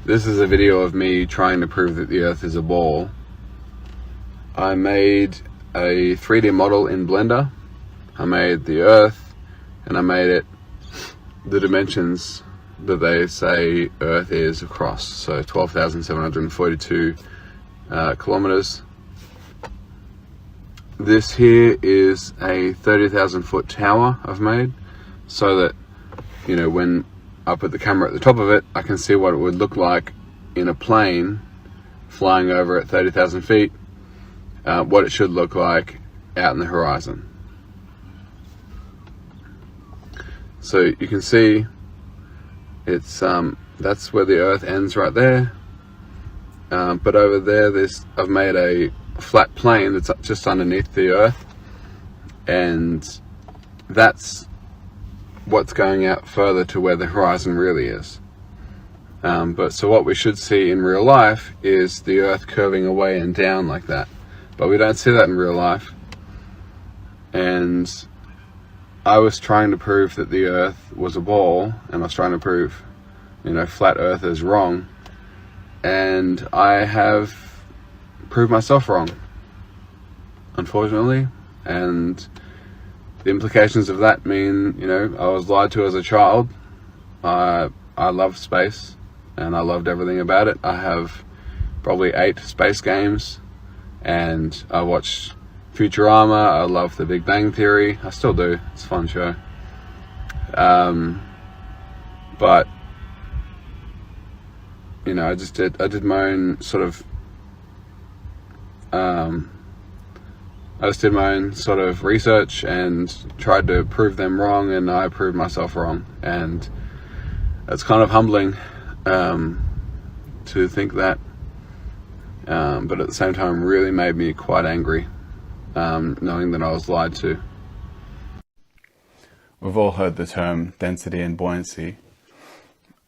This is a video of me trying to prove that the Earth is a ball. I made a 3D model in Blender. I made the Earth, and I made it the dimensions that they say Earth is across, so 12,742 kilometers. This here is a 30,000 foot tower I've made, so that, you know, when I put the camera at the top of it, I can see what it would look like in a plane flying over at 30,000 feet, what it should look like out in the horizon. So you can see it's that's where the Earth ends right there, but over there I've made a flat plane that's just underneath the Earth, and that's what's going out further to where the horizon really is. But so what we should see in real life is the Earth curving away and down like that, but we don't see that in real life. And I was trying to prove that the Earth was a ball, and I was trying to prove, you know, flat Earth is wrong, and I have proved myself wrong, unfortunately. And the implications of that mean, you know, I was lied to as a child. I love space, and I loved everything about it. I have probably 8 space games, and I watched Futurama. I love The Big Bang Theory. I still do. It's a fun show. But you know, I did my own sort of I just did my own sort of research and tried to prove them wrong, and I proved myself wrong. And it's kind of humbling to think that, but at the same time really made me quite angry, knowing that I was lied to. We've all heard the term density and buoyancy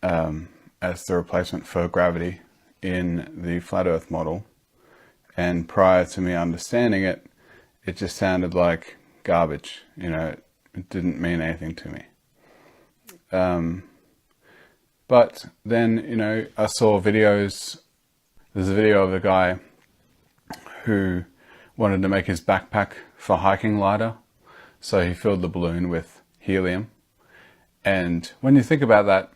as the replacement for gravity in the flat Earth model, and prior to me understanding it, it just sounded like garbage. You know, it didn't mean anything to me. But then, you know, I saw videos. There's a video of a guy who wanted to make his backpack for hiking lighter, so he filled the balloon with helium. And when you think about that,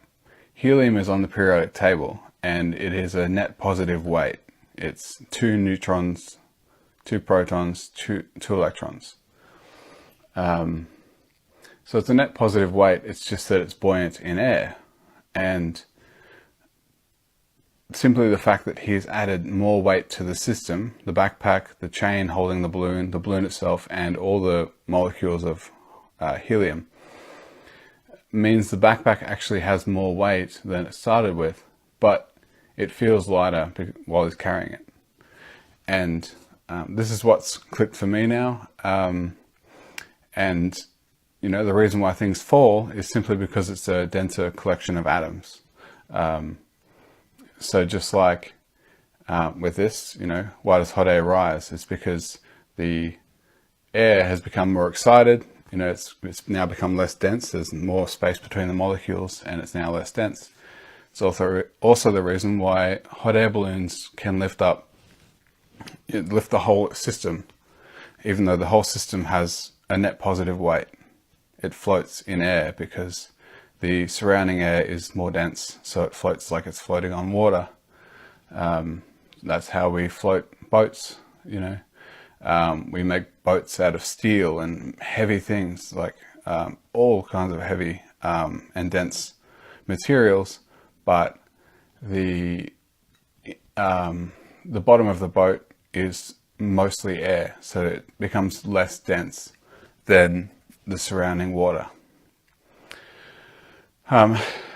helium is on the periodic table, and it is a net positive weight. It's 2 neutrons, 2 protons, 2 electrons. So it's a net positive weight. It's just that it's buoyant in air. And simply the fact that he's added more weight to the system, the backpack, the chain holding the balloon itself, and all the molecules of helium, means the backpack actually has more weight than it started with, but it feels lighter while he's carrying it. And this is what's clicked for me now. And you know, the reason why things fall is simply because it's a denser collection of atoms. So just like with this, you know, why does hot air rise? It's because the air has become more excited. You know, it's now become less dense. There's more space between the molecules, and it's now less dense. It's also the reason why hot air balloons can lift the whole system, even though the whole system has a net positive weight. It floats in air because the surrounding air is more dense, so it floats like it's floating on water. That's how we float boats, you know. We make boats out of steel and heavy things, like all kinds of heavy and dense materials, but the bottom of the boat is mostly air, so it becomes less dense than the surrounding water.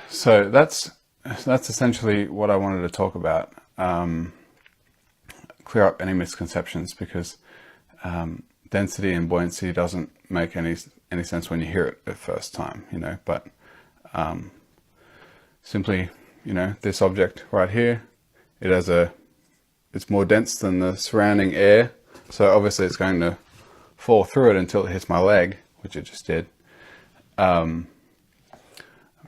So that's essentially what I wanted to talk about. Clear up any misconceptions, because density and buoyancy doesn't make any sense when you hear it the first time, you know. But simply, you know, this object right here, it's more dense than the surrounding air, so obviously it's going to fall through it until it hits my leg, which it just did,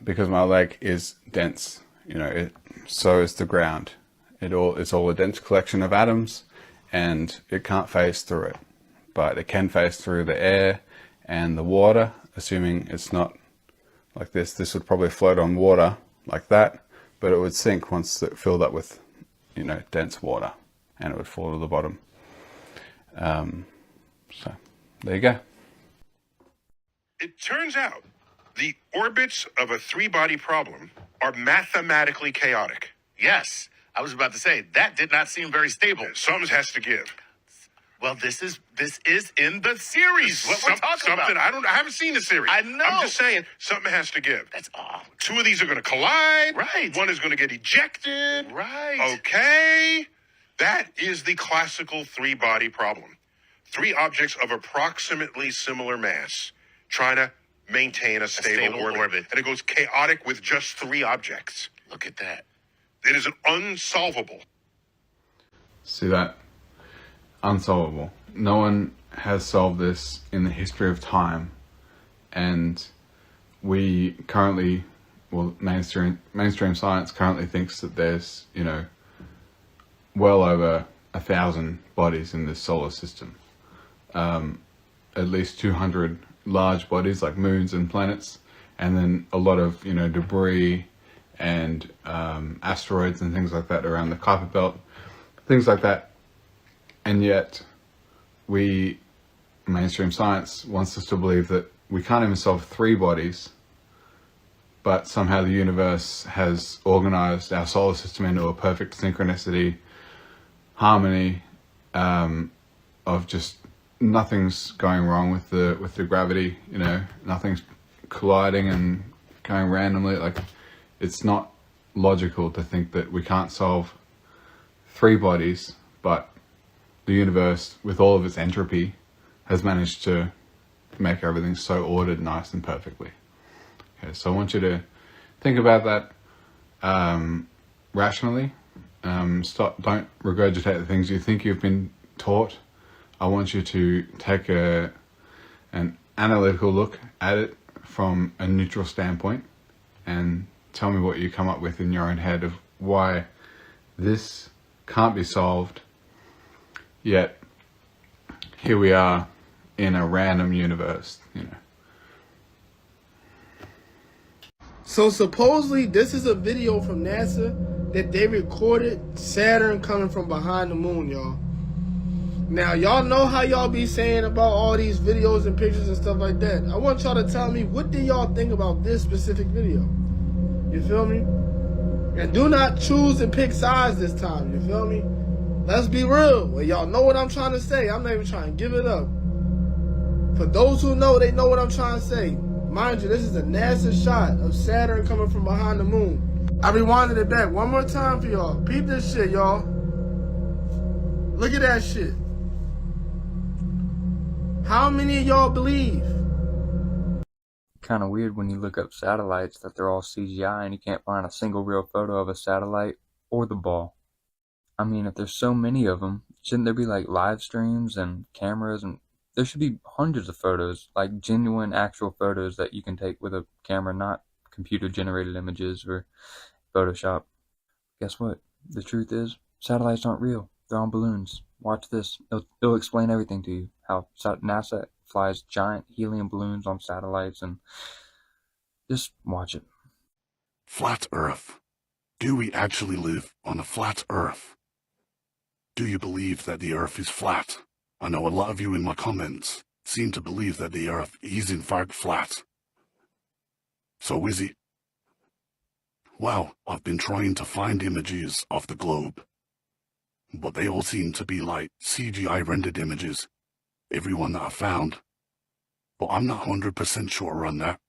because my leg is dense, you know, so is the ground. It's all a dense collection of atoms, and it can't phase through it. But it can phase through the air and the water, assuming it's not like this. This would probably float on water like that, but it would sink once it filled up with, dense water, and it would fall to the bottom. So there you go. It turns out the orbits of a three-body problem are mathematically chaotic. Yes, I was about to say, that did not seem very stable. Something has to give. Well, this is in the series. What we're talking about. I haven't seen the series. I know. I'm just saying something has to give. That's all. Two of these are going to collide. Right. One is going to get ejected. Right. Okay. That is the classical three-body problem. Three objects of approximately similar mass trying to maintain a stable orbit. And it goes chaotic with just three objects. Look at that. It is an unsolvable. See that? Unsolvable. No one has solved this in the history of time, and we currently, mainstream science currently thinks that there's, well over 1,000 bodies in this solar system. At least 200 large bodies like moons and planets, and then a lot of debris and asteroids and things like that around the Kuiper belt, things like that. And yet mainstream science wants us to believe that we can't even solve three bodies, but somehow the universe has organized our solar system into a perfect synchronicity, harmony, of just nothing's going wrong with the gravity, nothing's colliding and going randomly. Like, it's not logical to think that we can't solve three bodies, but the universe, with all of its entropy, has managed to make everything so ordered, nice and perfectly. Okay, so I want you to think about that rationally. Don't regurgitate the things you think you've been taught. I want you to take an analytical look at it from a neutral standpoint and tell me what you come up with in your own head of why this can't be solved, yet here we are in a random universe, So supposedly this is a video from NASA that they recorded Saturn coming from behind the moon, y'all. Now, y'all know how y'all be saying about all these videos and pictures and stuff like that. I want y'all to tell me, what do y'all think about this specific video? You feel me? And do not choose and pick sides this time, you feel me? Let's be real. Well, y'all know what I'm trying to say. I'm not even trying to give it up. For those who know, they know what I'm trying to say. Mind you, this is a NASA shot of Saturn coming from behind the moon. I rewinded it back one more time for y'all. Peep this shit, y'all. Look at that shit. How many of y'all believe? Kind of weird when you look up satellites that they're all CGI and you can't find a single real photo of a satellite or the ball. I mean, if there's so many of them, shouldn't there be like live streams and cameras, and there should be hundreds of photos, like genuine actual photos that you can take with a camera, not computer generated images or Photoshop. Guess what? The truth is, satellites aren't real. They're on balloons. Watch this. It'll explain everything to you. How NASA flies giant helium balloons on satellites, and just watch it. Flat Earth. Do we actually live on a flat Earth? Do you believe that the Earth is flat? I know a lot of you in my comments seem to believe that the Earth is in fact flat. So is it? Well, I've been trying to find images of the globe, but they all seem to be like CGI rendered images, every one that I found. But I'm not 100% sure on that.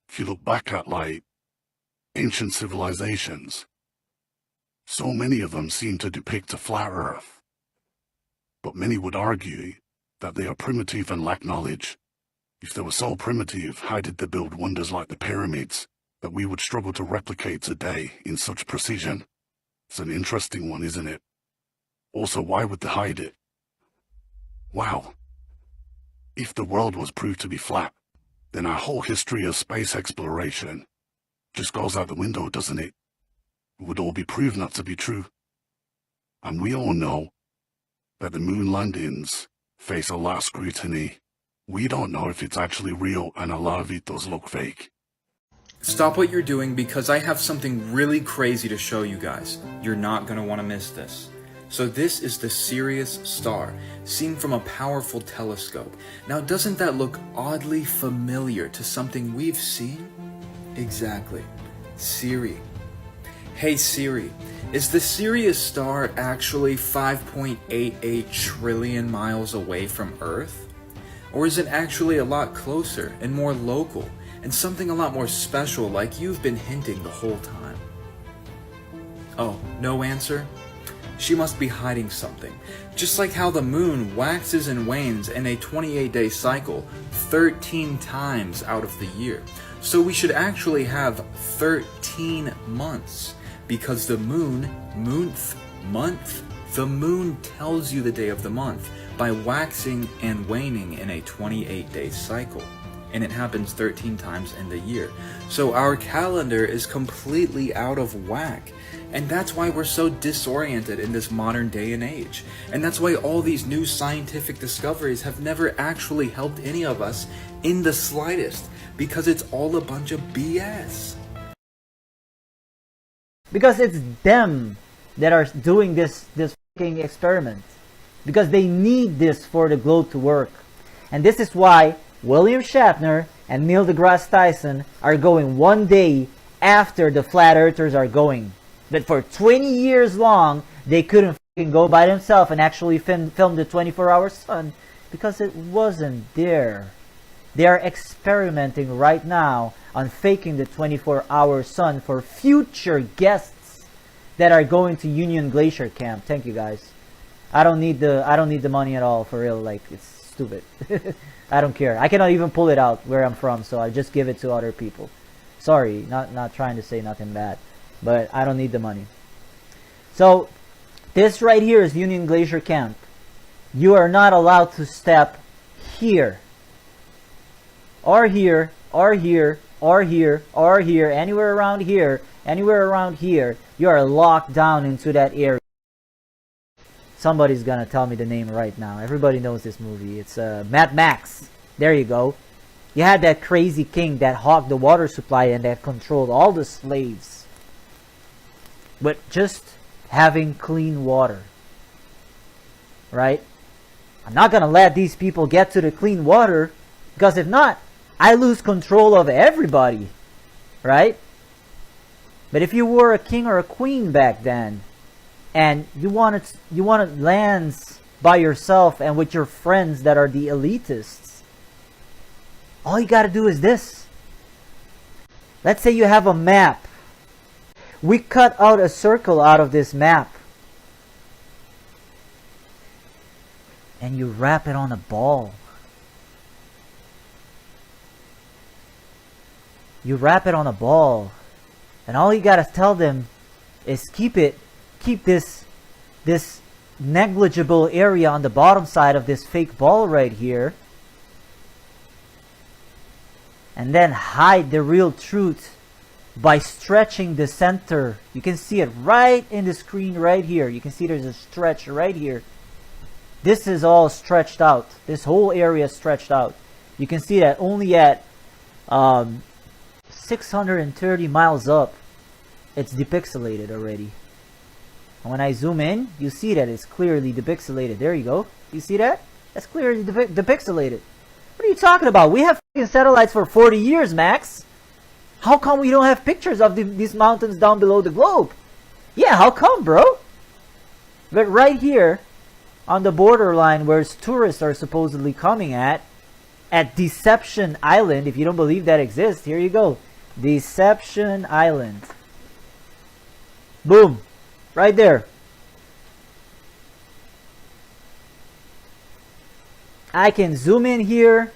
If you look back at like ancient civilizations, so many of them seem to depict a flat Earth. But many would argue that they are primitive and lack knowledge. If they were so primitive, how did they build wonders like the pyramids that we would struggle to replicate today in such precision? It's an interesting one, isn't it? Also, why would they hide it? Wow. If the world was proved to be flat, then our whole history of space exploration just goes out the window, doesn't it? would all be proved not to be true. And we all know that the moon landings face a lot of scrutiny. We don't know if it's actually real, and a lot of it does look fake. Stop what you're doing because I have something really crazy to show you guys. You're not going to want to miss this. So this is the Sirius star, seen from a powerful telescope. Now doesn't that look oddly familiar to something we've seen? Exactly. Siri. Hey Siri, is the Sirius star actually 5.88 trillion miles away from Earth? Or is it actually a lot closer and more local and something a lot more special like you've been hinting the whole time? Oh, no answer? She must be hiding something. Just like how the moon waxes and wanes in a 28-day cycle 13 times out of the year. So we should actually have 13 months because the moon tells you the day of the month by waxing and waning in a 28-day cycle. And it happens 13 times in the year. So our calendar is completely out of whack. And that's why we're so disoriented in this modern day and age. And that's why all these new scientific discoveries have never actually helped any of us in the slightest. Because it's all a bunch of BS. Because it's them that are doing this fucking experiment. Because they need this for the globe to work. And this is why William Shatner and Neil deGrasse Tyson are going one day after the flat earthers are going. But for 20 years long, they couldn't fucking go by themselves and actually film the 24-hour sun because it wasn't there. They are experimenting right now on faking the 24-hour sun for future guests that are going to Union Glacier Camp. Thank you guys. I don't need the money at all, for real. Like, it's stupid. I don't care. I cannot even pull it out where I'm from, so I just give it to other people. Sorry, not trying to say nothing bad, but I don't need the money. So this right here is Union Glacier Camp. You are not allowed to step here or here or here or here or here, anywhere around here, anywhere around here. You are locked down into that area. Somebody's gonna tell me the name right now. Everybody knows this movie. It's Mad Max. There you go. You had that crazy king that hogged the water supply and that controlled all the slaves. But just having clean water. Right? I'm not gonna let these people get to the clean water, because if not, I lose control of everybody. Right? But if you were a king or a queen back then, and you wanted lands by yourself and with your friends that are the elitists, all you gotta do is this. Let's say you have a map. We cut out a circle out of this map. And you wrap it on a ball. You wrap it on a ball. And all you gotta tell them is keep this negligible area on the bottom side of this fake ball right here, and then hide the real truth by stretching the center. You can see it right in the screen right here. You can see there's a stretch right here. This is all stretched out. This whole area is stretched out. You can see that only at 630 miles up, it's depixelated already. And when I zoom in, you see that it's clearly depixelated. There you go. You see that? That's clearly depixelated. What are you talking about? We have fucking satellites for 40 years, Max. How come we don't have pictures of these mountains down below the globe? Yeah, how come, bro? But right here, on the borderline where tourists are supposedly coming at Deception Island, if you don't believe that exists, here you go. Deception Island. Boom. Right there. I can zoom in here.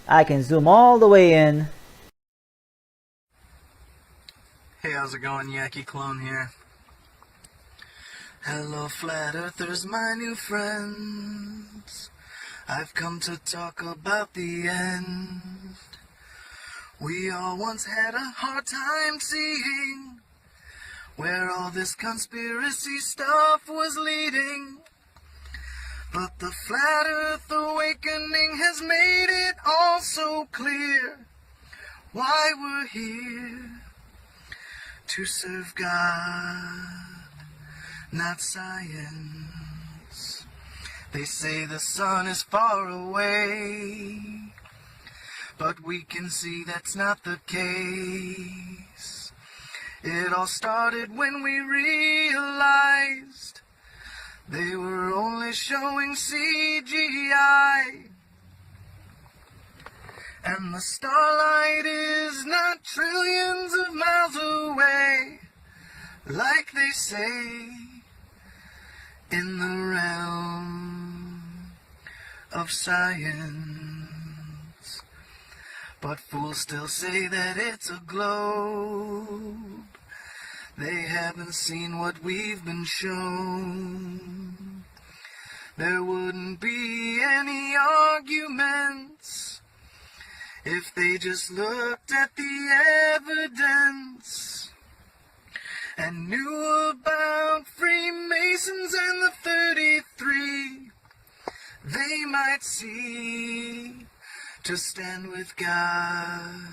I can zoom all the way in. Hey, how's it going? Yaki Clone here. Hello, flat earthers, my new friends. I've come to talk about the end. We all once had a hard time seeing where all this conspiracy stuff was leading. But the flat earth awakening has made it all so clear why we're here to serve God, not science. They say the sun is far away, but we can see that's not the case. It all started when we realized they were only showing CGI. And the starlight is not trillions of miles away, like they say in the realm of science. But fools still say that it's a globe. They haven't seen what we've been shown. There wouldn't be any arguments if they just looked at the evidence and knew about Freemasons and the 33. They might see to stand with God,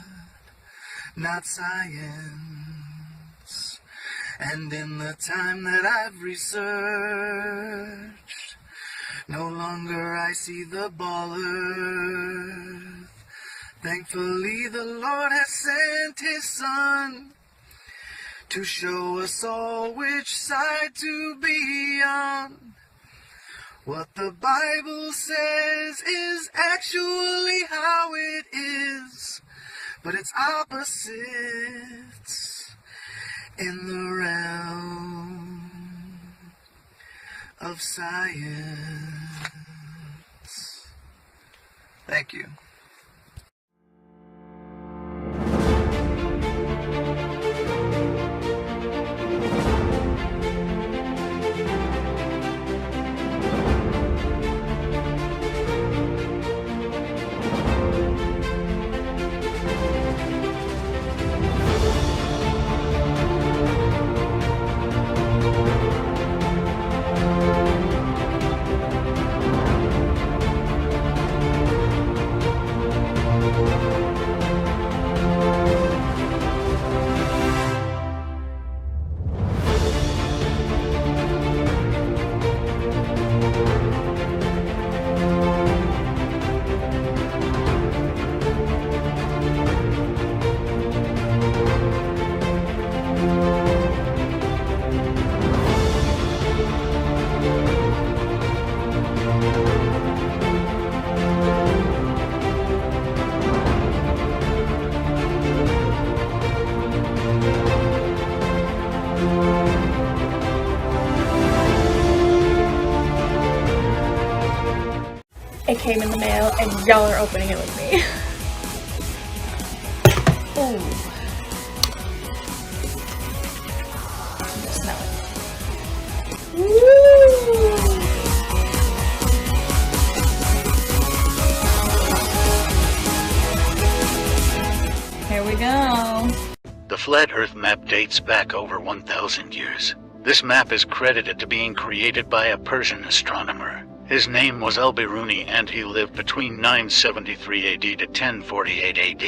not science. And in the time that I've researched, no longer I see the ball earth. Thankfully the Lord has sent His Son to show us all which side to be on. What the Bible says is actually how it is, but it's opposites in the realm of science. Thank you. It came in the mail and y'all are opening it with me. Ooh. Smell it. Woo! Here we go. The Flat Earth map dates back over 1,000 years. This map is credited to being created by a Persian astronomer. His name was Al-Biruni and he lived between 973 AD to 1048 AD.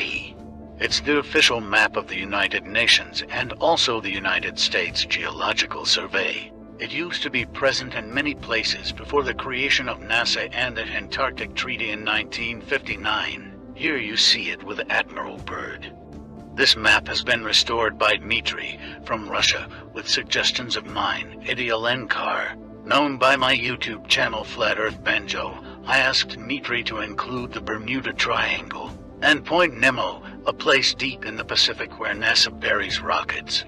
It's the official map of the United Nations and also the United States Geological Survey. It used to be present in many places before the creation of NASA and the Antarctic Treaty in 1959. Here you see it with Admiral Byrd. This map has been restored by Dmitry from Russia with suggestions of mine, Heliocentric. Known by my YouTube channel Flat Earth Banjo, I asked Dmitry to include the Bermuda Triangle and Point Nemo, a place deep in the Pacific where NASA buries rockets.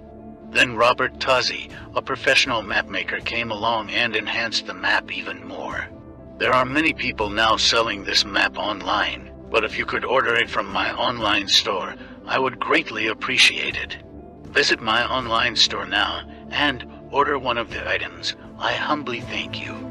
Then Robert Tozzi, a professional mapmaker, came along and enhanced the map even more. There are many people now selling this map online, but if you could order it from my online store, I would greatly appreciate it. Visit my online store now and order one of the items. I humbly thank you.